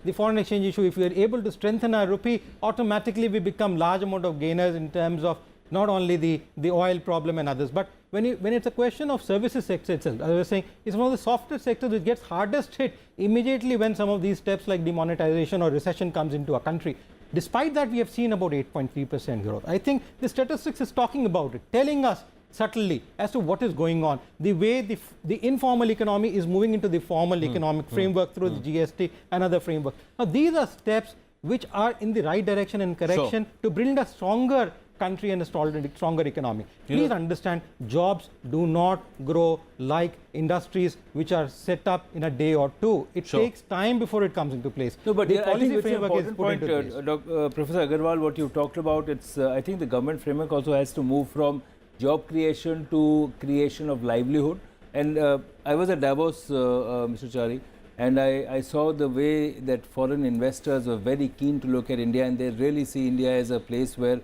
the foreign exchange issue, if we are able to strengthen our rupee, automatically we become large amount of gainers in terms of not only the oil problem and others, but when it's a question of services sector itself, as I was saying, it's one of the softer sectors which gets hardest hit immediately when some of these steps like demonetization or recession comes into a country. Despite that, we have seen about 8.3% growth. I think the statistics is talking about it, telling us subtly as to what is going on, the way the informal economy is moving into the formal economic framework through the GST and other framework. Now, these are steps which are in the right direction and correction to build a stronger country and a stronger economy. Please understand, jobs do not grow like industries which are set up in a day or two. It takes time before it comes into place.
No, but
the
I think
policy
it's an
framework is
important
put into
point,
place.
Professor Agarwal, what you've talked about, it's I think the government framework also has to move from job creation to creation of livelihood. And I was at Davos, Mr. Chari, and I saw the way that foreign investors were very keen to look at India, and they really see India as a place where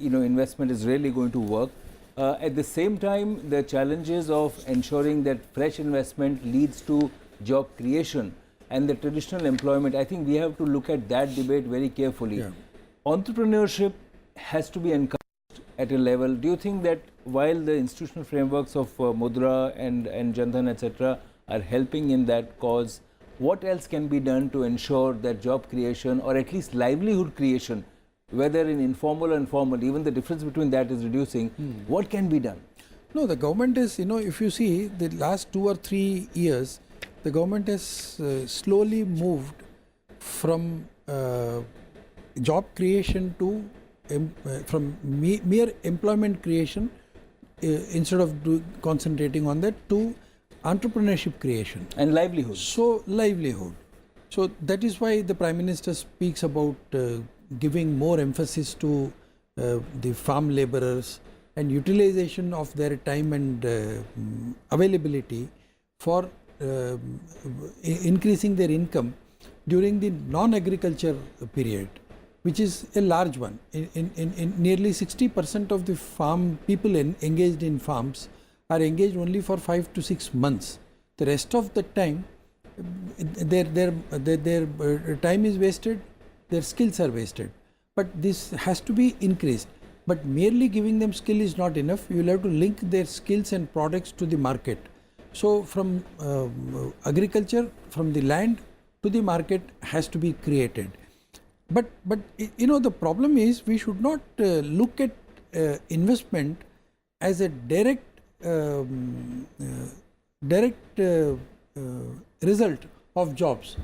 investment is really going to work. At the same time, the challenges of ensuring that fresh investment leads to job creation and the traditional employment, I think we have to look at that debate very carefully.
Yeah.
Entrepreneurship has to be encouraged at a level. Do you think that while the institutional frameworks of Mudra and Jan Dhan, etc., are helping in that cause, what else can be done to ensure that job creation or at least livelihood creation, whether in informal or informal, even the difference between that is reducing, what can be done?
No, the government is, if you see the last 2 or 3 years, the government has slowly moved from job creation to from mere employment creation instead of concentrating on that to entrepreneurship creation.
And livelihood.
So, livelihood. So, that is why the Prime Minister speaks about giving more emphasis to the farm laborers and utilization of their time and availability for increasing their income during the non-agriculture period, which is a large one. In nearly 60% of the farm people engaged in farms are engaged only for 5 to 6 months. The rest of the time, their time is wasted, their skills are wasted. But this has to be increased. But merely giving them skill is not enough. You will have to link their skills and products to the market. So from agriculture, from the land to the market has to be created. But the problem is we should not look at investment as a direct result of jobs.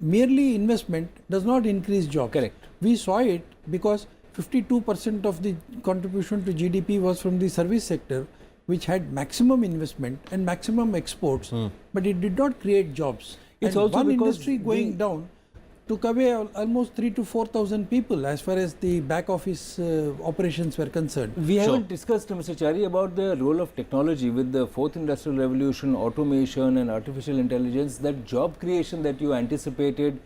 Merely investment does not increase jobs.
Correct.
We saw it because 52% of the contribution to GDP was from the service sector, which had maximum investment and maximum exports, but it did not create jobs.
It's
and
also
one
because
industry going down took away almost 3 to 4,000 people as far as the back office operations were concerned.
We haven't discussed, Mr. Chari, about the role of technology with the fourth industrial revolution, automation and artificial intelligence. That job creation that you anticipated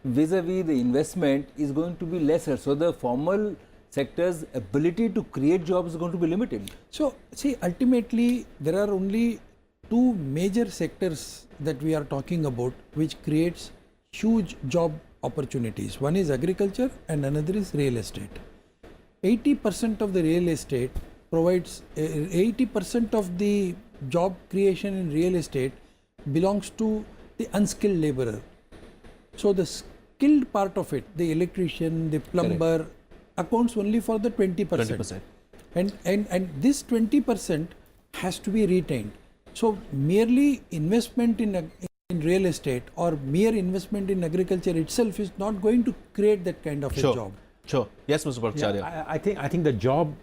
vis-a-vis the investment is going to be lesser. So the formal sector's ability to create jobs is going to be limited.
So see, ultimately there are only 2 major sectors that we are talking about which creates huge job opportunities. One is agriculture and another is real estate. 80% of the real estate provides 80% of the job creation in real estate belongs to the unskilled laborer. So the skilled part of it, the electrician, the plumber, accounts only for the 20%. And this 20% has to be retained. So merely investment in real estate or mere investment in agriculture itself is not going to create that kind of a job.
Sure. Yes, Mr. Bhattacharya.
Yeah, I think the job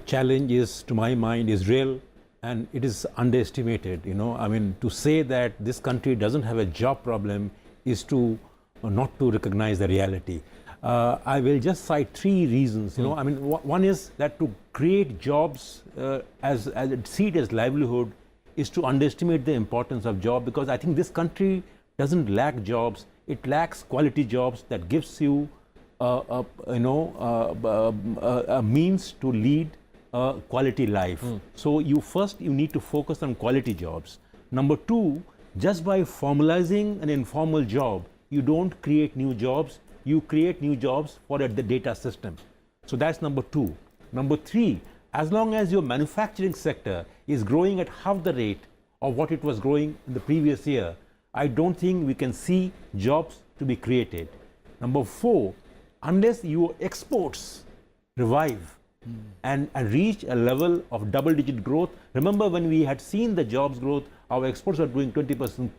challenge is, to my mind, is real and it is underestimated. I mean, to say that this country doesn't have a job problem is to not to recognize the reality. I will just cite 3 reasons. I mean, one is that to create jobs as see it as livelihood is to underestimate the importance of job, because I think this country doesn't lack jobs. It lacks quality jobs that gives you a means to lead a quality life. So you need to focus on quality jobs. Number 2, just by formalizing an informal job, you don't create new jobs. You create new jobs for the data system. So that's number 2. Number 3, as long as your manufacturing sector is growing at half the rate of what it was growing in the previous year, I don't think we can see jobs to be created. Number 4, unless your exports revive and reach a level of double-digit growth. Remember when we had seen the jobs growth, our exports are doing 20%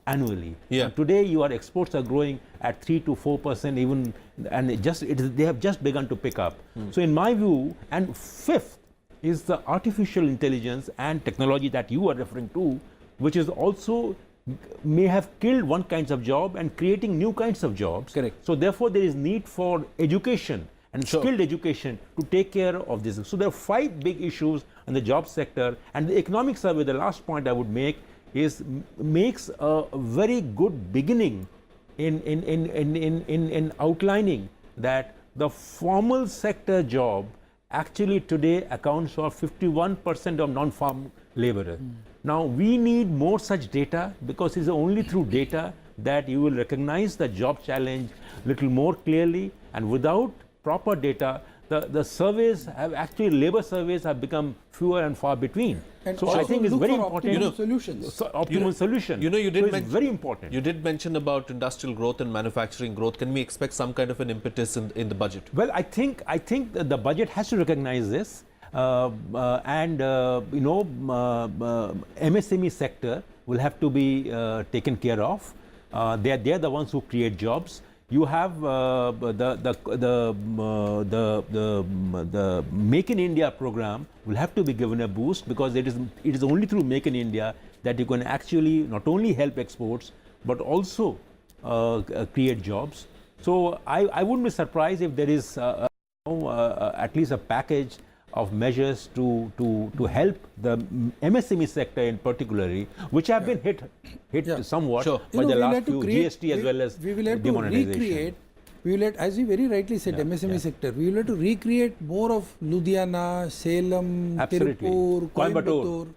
annually.
Yeah.
And today your exports are growing at 3 to 4% even, and they have just begun to pick up. So in my view, and fifth is the artificial intelligence and technology that you are referring to, which is also may have killed one kinds of job and creating new kinds of jobs.
Correct.
So therefore there is need for education and skilled education to take care of this. So there are 5 big issues in the job sector, and the economic survey, the last point I would make, is makes a very good beginning in outlining that the formal sector job actually today accounts for 51% of non-farm laborers. Now we need more such data, because it's only through data that you will recognize the job challenge little more clearly, and without proper data, the surveys have actually, labor surveys have become fewer and far between.
And
so
also
I think it's
look
very
for
important.
optimal solutions.
So optimal solution.
You did
so it's
mention,
very important.
You did mention about industrial growth and manufacturing growth. Can we expect some kind of an impetus in the budget?
Well, I think that the budget has to recognize this, MSME sector will have to be taken care of. They're the ones who create jobs. You have the Make in India program will have to be given a boost, because it is only through Make in India that you can actually not only help exports but also create jobs. So I wouldn't be surprised if there is at least a package of measures to help the MSME sector in particularly, which have been hit somewhat by the last few GST as well as
we will have
demonetization.
To recreate, we will have, as you very rightly said, MSME sector, we will have to recreate more of Ludhiana, Salem, Tirupur, Coimbatore.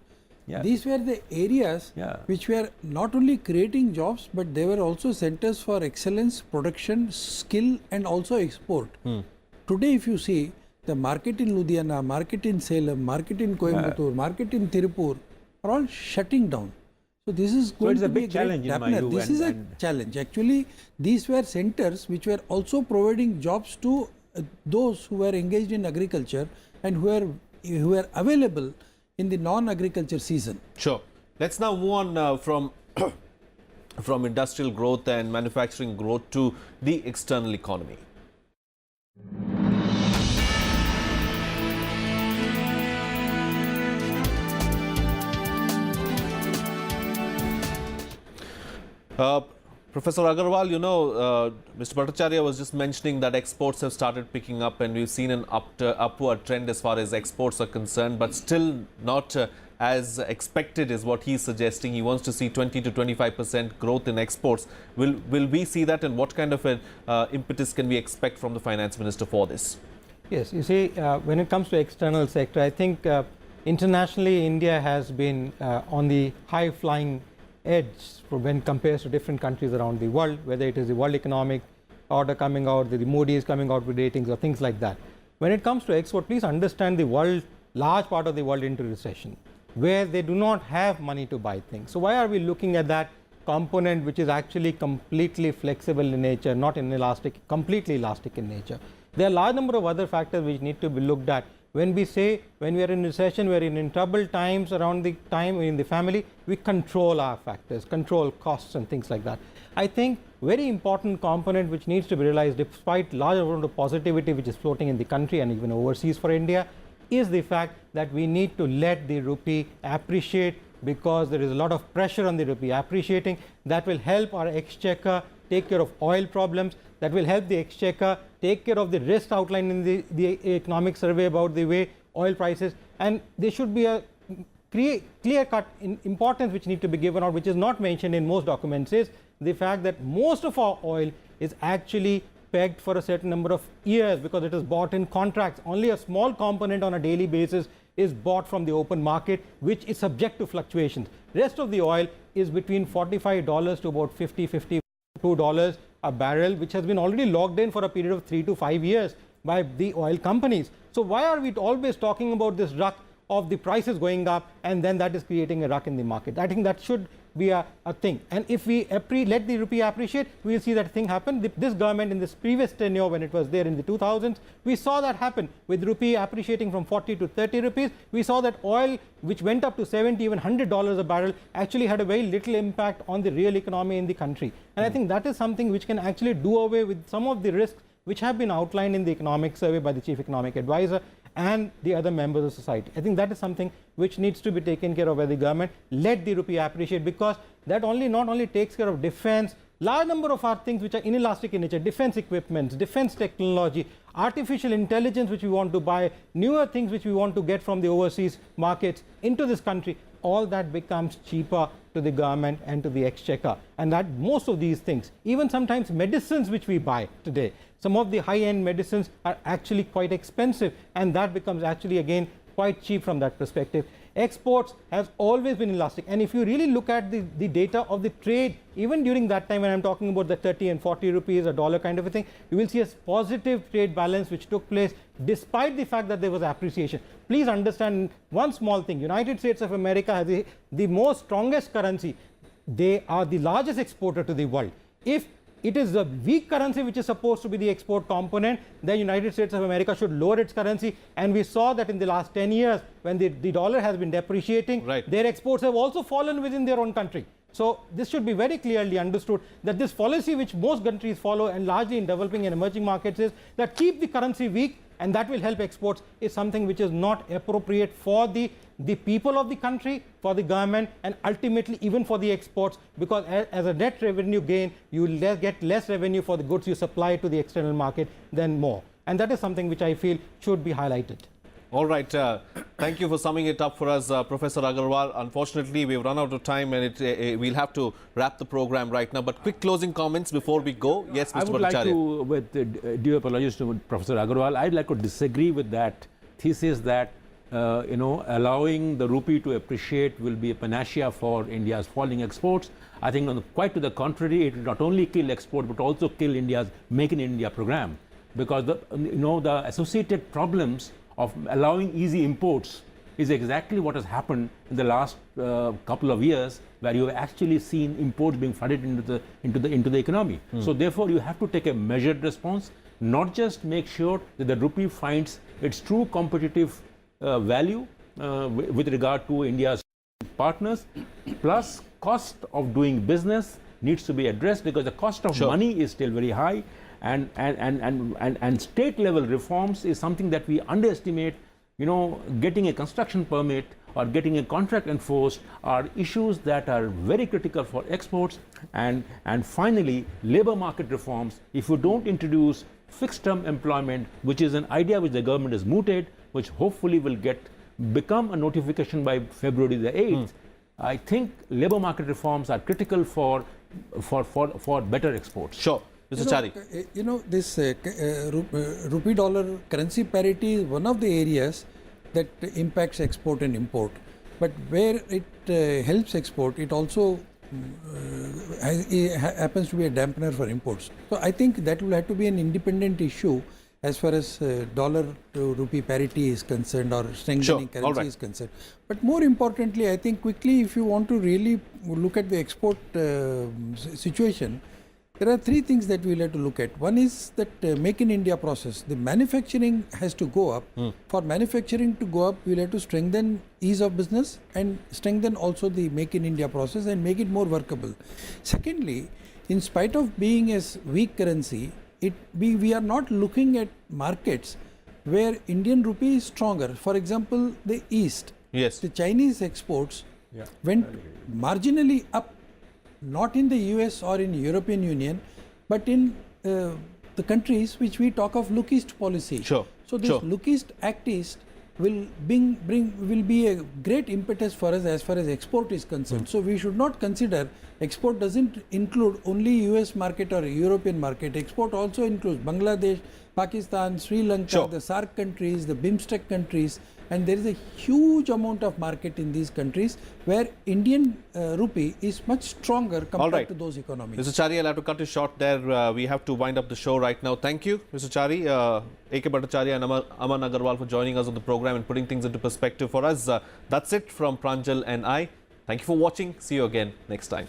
Yeah.
These were the areas which were not only creating jobs, but they were also centers for excellence, production, skill, and also export. Today, if you see, the market in Ludhiana, market in Salem, market in Coimbatore, market in Tirupur are all shutting down. So this is going to be a
challenge in my view.
This is a challenge. Actually, these were centers which were also providing jobs to those who were engaged in agriculture and who were available in the non-agriculture season.
Sure. Let's now move on from from industrial growth and manufacturing growth to the external economy. Professor Agarwal, Mr. Bhattacharya was just mentioning that exports have started picking up, and we've seen an upward trend as far as exports are concerned, but still not as expected is what he's suggesting. He wants to see 20 to 25% growth in exports. Will we see that, and what kind of an impetus can we expect from the finance minister for this?
Yes, you see, when it comes to external sector, I think internationally India has been on the high-flying edge when compared to different countries around the world, whether it is the World Economic Order coming out, the Modi is coming out with ratings or things like that. When it comes to export, please understand the world, large part of the world into recession, where they do not have money to buy things. So why are we looking at that component which is actually completely flexible in nature, not inelastic, completely elastic in nature? There are a large number of other factors which need to be looked at. When we say, when we are in recession, we are in troubled times, around the time in the family, we control our factors, control costs and things like that. I think very important component which needs to be realized, despite large amount of positivity which is floating in the country and even overseas for India, is the fact that we need to let the rupee appreciate, because there is a lot of pressure on the rupee appreciating. That will help our exchequer take care of oil problems. That will help the exchequer take care of the risk outlined in the economic survey about the way oil prices, and there should be a clear-cut importance which need to be given out, which is not mentioned in most documents, is the fact that most of our oil is actually pegged for a certain number of years, because it is bought in contracts. Only a small component on a daily basis is bought from the open market, which is subject to fluctuations. Rest of the oil is between $45 to about $52 a barrel, which has been already locked in for a period of 3 to 5 years by the oil companies. So why are we always talking about this ruck of the prices going up, and then that is creating a ruck in the market? I think that should be a thing. And if we let the rupee appreciate, we will see that thing happen. This government in this previous tenure, when it was there in the 2000s, we saw that happen with rupee appreciating from 40 to 30 rupees. We saw that oil, which went up to 70, even $100 a barrel, actually had a very little impact on the real economy in the country. And I think that is something which can actually do away with some of the risks which have been outlined in the economic survey by the chief economic advisor and the other members of society. I think that is something which needs to be taken care of by the government. Let the rupee appreciate, because that not only takes care of defense, large number of our things which are inelastic in nature, defense equipments, defense technology, artificial intelligence which we want to buy, newer things which we want to get from the overseas markets into this country, all that becomes cheaper to the government and to the exchequer. And that most of these things, even sometimes medicines which we buy today, some of the high-end medicines are actually quite expensive, and that becomes actually again quite cheap from that perspective. Exports has always been elastic, and if you really look at the data of the trade, even during that time when I'm talking about the 30 and 40 rupees a dollar kind of a thing, you will see a positive trade balance which took place despite the fact that there was appreciation. Please understand one small thing: United States of America has the most strongest currency. They are the largest exporter to the world. If it is the weak currency which is supposed to be the export component, the United States of America should lower its currency. And we saw that in the last 10 years, when the dollar has been depreciating, their exports have also fallen within their own country. So this should be very clearly understood, that this policy which most countries follow, and largely in developing and emerging markets, is that keep the currency weak, and that will help exports, is something which is not appropriate for the people of the country, for the government, and ultimately even for the exports, because as a net revenue gain, you will get less revenue for the goods you supply to the external market than more. And that is something which I feel should be highlighted.
All right. Thank you for summing it up for us, Professor Agarwal. Unfortunately, we've run out of time, and we'll have to wrap the program right now. But quick closing comments before we go. Yes, Mr.
I would
Bhattacharya.
like to, with due apologies to Professor Agarwal, I'd like to disagree with that thesis that allowing the rupee to appreciate will be a panacea for India's falling exports. I think quite to the contrary, it will not only kill export but also kill India's Make in India program, because the associated problems of allowing easy imports is exactly what has happened in the last couple of years, where you have actually seen imports being flooded into the economy. So therefore, you have to take a measured response, not just make sure that the rupee finds its true competitive value with regard to India's partners, plus cost of doing business needs to be addressed, because the cost of money is still very high. And state level reforms is something that we underestimate. Getting a construction permit or getting a contract enforced are issues that are very critical for exports. And finally, labor market reforms. If you don't introduce fixed term employment, which is an idea which the government has mooted, which hopefully will become a notification by February the 8th, I think labor market reforms are critical for better exports.
Sure. Mr. Chari.
This rupee dollar currency parity is one of the areas that impacts export and import. But where it helps export, it also happens to be a dampener for imports. So I think that will have to be an independent issue as far as dollar to rupee parity is concerned, or strengthening currency is concerned. But more importantly, I think quickly, if you want to really look at the export situation, there are three things that we will have to look at. One is that Make in India process. The manufacturing has to go up. For manufacturing to go up, we will have to strengthen ease of business and strengthen also the Make in India process and make it more workable. Secondly, in spite of being a weak currency, we are not looking at markets where Indian rupee is stronger. For example, the East.
Yes.
The Chinese exports went marginally up, not in the US or in European Union, but in the countries which we talk of Look East policy.
Sure.
So this Look East, Act East will be a great impetus for us as far as export is concerned. So we should not consider export doesn't include only US market or European market. Export also includes Bangladesh, Pakistan, Sri Lanka, the SAARC countries, the BIMSTEC countries, and there is a huge amount of market in these countries where Indian rupee is much stronger compared to those economies.
Mr. Chari, I'll have to cut it short there. We have to wind up the show right now. Thank you, Mr. Chari, A.K. Bhattacharya and Aman Agarwal for joining us on the program and putting things into perspective for us. That's it from Pranjal and I. Thank you for watching. See you again next time.